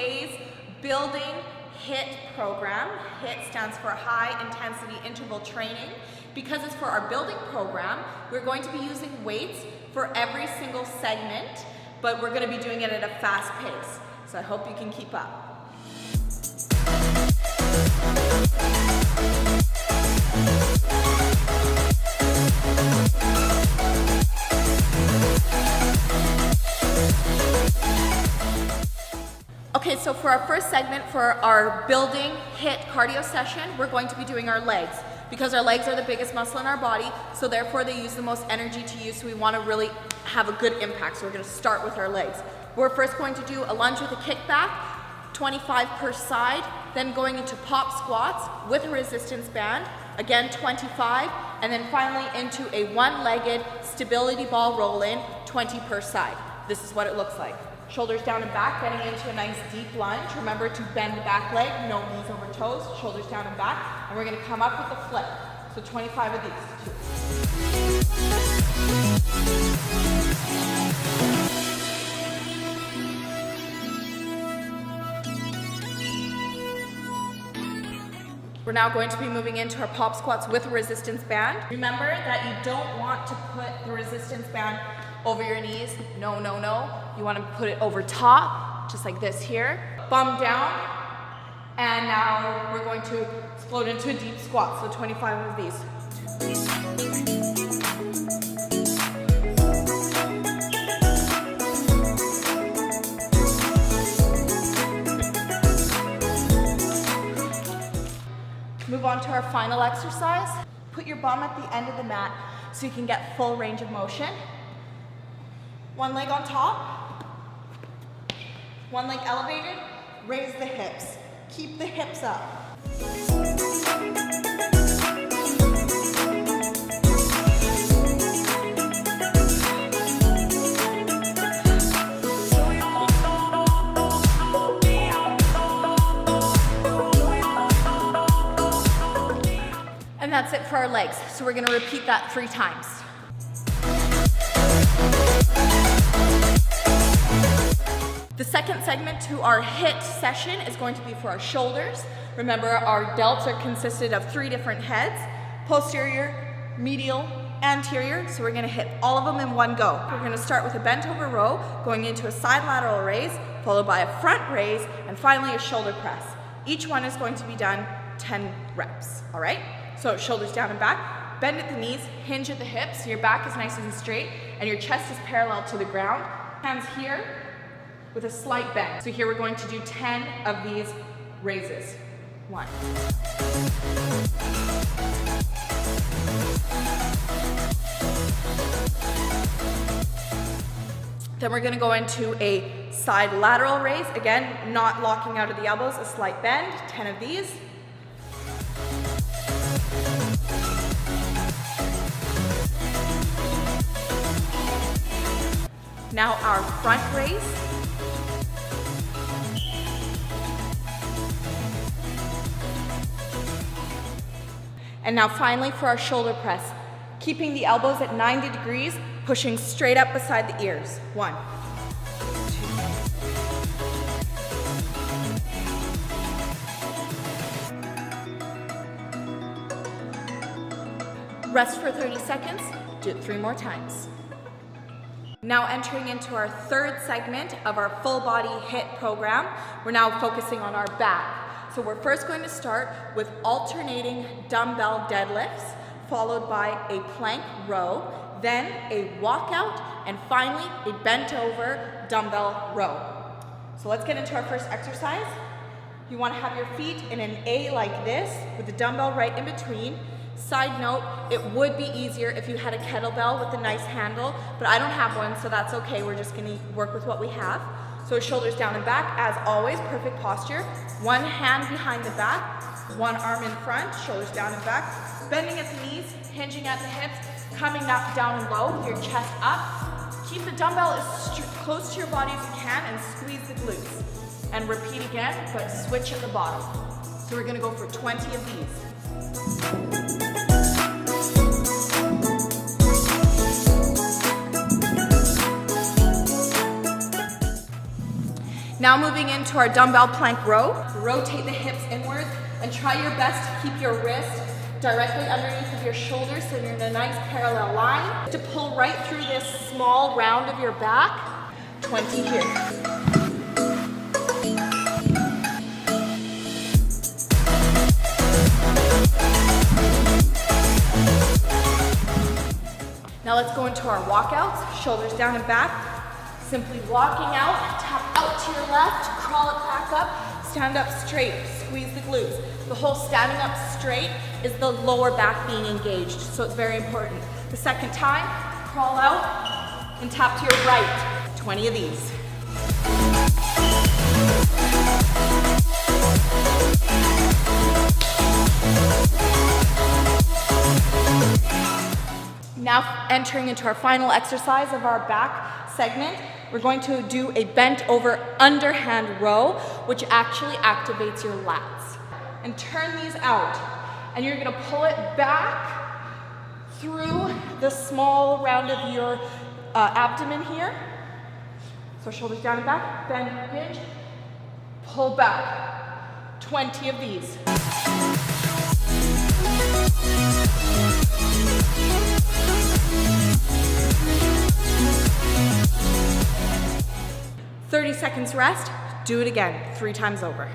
today's building HIIT program. HIIT stands for High Intensity Interval Training. Because it's for our building program, we're going to be using weights for every single segment, but we're going to be doing it at a fast pace. So I hope you can keep up. Okay, so for our first segment, for our building HIIT cardio session, we're going to be doing our legs. Because our legs are the biggest muscle in our body, so therefore they use the most energy to use, so we want to really have a good impact. So we're going to start with our legs. We're first going to do a lunge with a kickback, 25 per side, then going into pop squats with a resistance band, again 25, and then finally into a one-legged stability ball roll-in, 20 per side. This is what it looks like. Shoulders down and back, getting into a nice deep lunge. Remember to bend the back leg, no knees over toes, shoulders down and back. And we're gonna come up with a flip. So 25 of these. We're now going to be moving into our pop squats with a resistance band. Remember that you don't want to put the resistance band over your knees. No, no, no. You want to put it over top, just like this here. Bum down. And now we're going to explode into a deep squat. So 25 of these. Move on to our final exercise. Put your bum at the end of the mat so you can get full range of motion. One leg on top, one leg elevated, raise the hips. Keep the hips up. And that's it for our legs. So we're gonna repeat that 3 times. The second segment to our HIIT session is going to be for our shoulders. Remember, our delts are consisted of 3 different heads, posterior, medial, anterior. So we're gonna hit all of them in one go. We're gonna start with a bent over row, going into a side lateral raise, followed by a front raise, and finally a shoulder press. Each one is going to be done 10 reps, all right? So shoulders down and back, bend at the knees, hinge at the hips, so your back is nice and straight, and your chest is parallel to the ground. Hands here, with a slight bend. So here we're going to do 10 of these raises. 1. Then we're gonna go into a side lateral raise. Again, not locking out of the elbows, a slight bend, 10 of these. Now our front raise. And now finally for our shoulder press, keeping the elbows at 90 degrees, pushing straight up beside the ears. 1, 2. Rest for 30 seconds, do it 3 more times. Now entering into our third segment of our full body HIIT program, we're now focusing on our back. So we're first going to start with alternating dumbbell deadlifts, followed by a plank row, then a walkout, and finally a bent over dumbbell row. So let's get into our first exercise. You want to have your feet in an A like this, with the dumbbell right in between. Side note, it would be easier if you had a kettlebell with a nice handle, but I don't have one, so that's okay. We're just gonna work with what we have. So shoulders down and back, as always, perfect posture. One hand behind the back, one arm in front, shoulders down and back. Bending at the knees, hinging at the hips, coming up, down and low, with your chest up. Keep the dumbbell as close to your body as you can and squeeze the glutes. And repeat again, but switch at the bottom. So we're gonna go for 20 of these. Now moving into our dumbbell plank row. Rotate the hips inward and try your best to keep your wrist directly underneath of your shoulders so you're in a nice parallel line. To pull right through this small round of your back. 20 here. Now let's go into our walkouts, shoulders down and back. Simply walking out, tap out to your left, crawl it back up, stand up straight, squeeze the glutes. The whole standing up straight is the lower back being engaged, so it's very important. The second time, crawl out and tap to your right. 20 of these. Now entering into our final exercise of our back segment, we're going to do a bent over underhand row, which actually activates your lats. And turn these out. And you're gonna pull it back through the small round of your abdomen here. So shoulders down and back, bend, hinge, pull back. 20 of these. "30 seconds rest, do it again, 3 times over.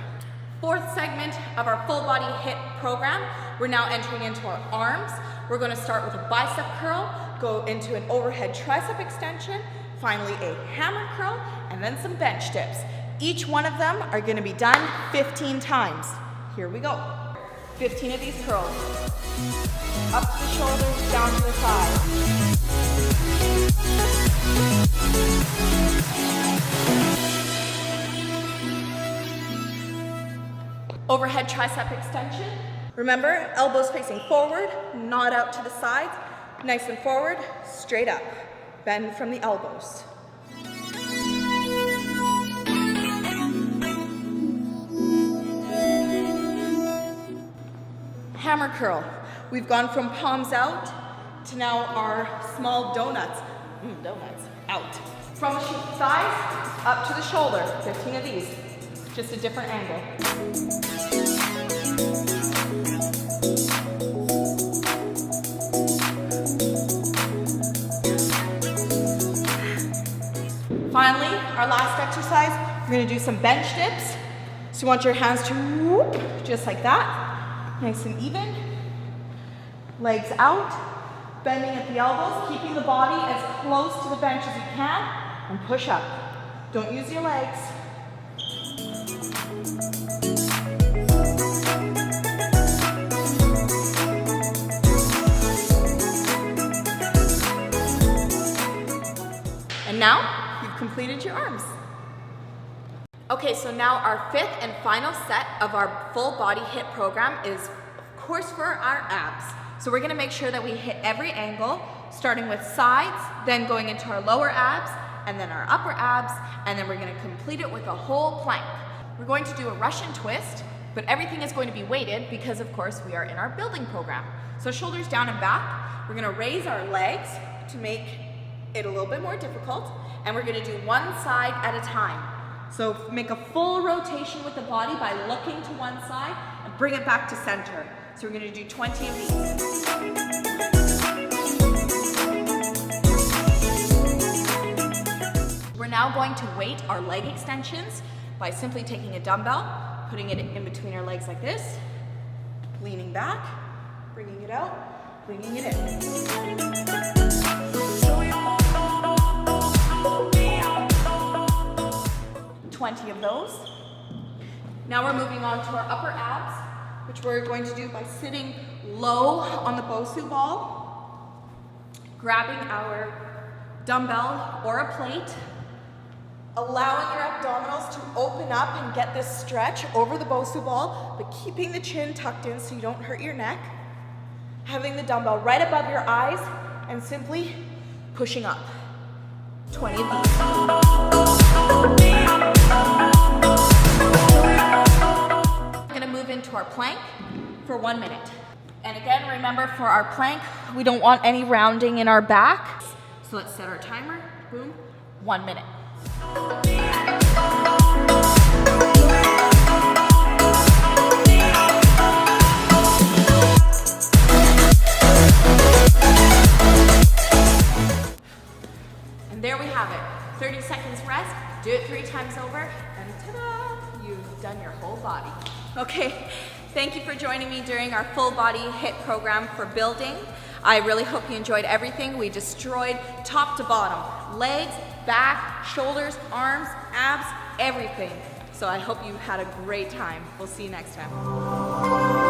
Fourth segment of our full body HIIT program, we're now entering into our arms. We're gonna start with a bicep curl, go into an overhead tricep extension, finally a hammer curl, and then some bench dips. Each one of them are gonna be done 15 times. Here we go. 15 of these curls. Up to the shoulders, down to the thighs. Overhead tricep extension. Remember, elbows facing forward, not out to the sides. Nice and forward, straight up. Bend from the elbows. Hammer curl. We've gone from palms out to now our small donuts. Donuts, out. From the thighs, up to the shoulder. 15 of these. Just a different angle. Finally, our last exercise, we're gonna do some bench dips. So you want your hands to whoop, just like that. Nice and even. Legs out, bending at the elbows, keeping the body as close to the bench as you can, and push up. Don't use your legs. And now, you've completed your arms. Okay, so now our fifth and final set of our full body HIIT program is, of course, for our abs. So we're gonna make sure that we hit every angle, starting with sides, then going into our lower abs, and then our upper abs, and then we're gonna complete it with a whole plank. We're going to do a Russian twist, but everything is going to be weighted because, of course, we are in our building program. So shoulders down and back, we're gonna raise our legs to make it a little bit more difficult, and we're gonna do one side at a time. So make a full rotation with the body by looking to one side and bring it back to center. So we're gonna do 20 of these. We're now going to weight our leg extensions by simply taking a dumbbell, putting it in between our legs like this, leaning back, bringing it out, bringing it in. 20 of those. Now we're moving on to our upper abs, which we're going to do by sitting low on the Bosu ball, grabbing our dumbbell or a plate, allowing your abdominals to open up and get this stretch over the Bosu ball, but keeping the chin tucked in so you don't hurt your neck, having the dumbbell right above your eyes, and simply pushing up. 20 of these. We're gonna move into our plank for 1 minute. And again, remember for our plank, we don't want any rounding in our back. So let's set our timer, boom, 1 minute. done your whole body. Okay, thank you for joining me during our full body HIIT program for building. I really hope you enjoyed everything. We destroyed top to bottom, legs, back, shoulders, arms, abs, everything. So I hope you had a great time. We'll see you next time.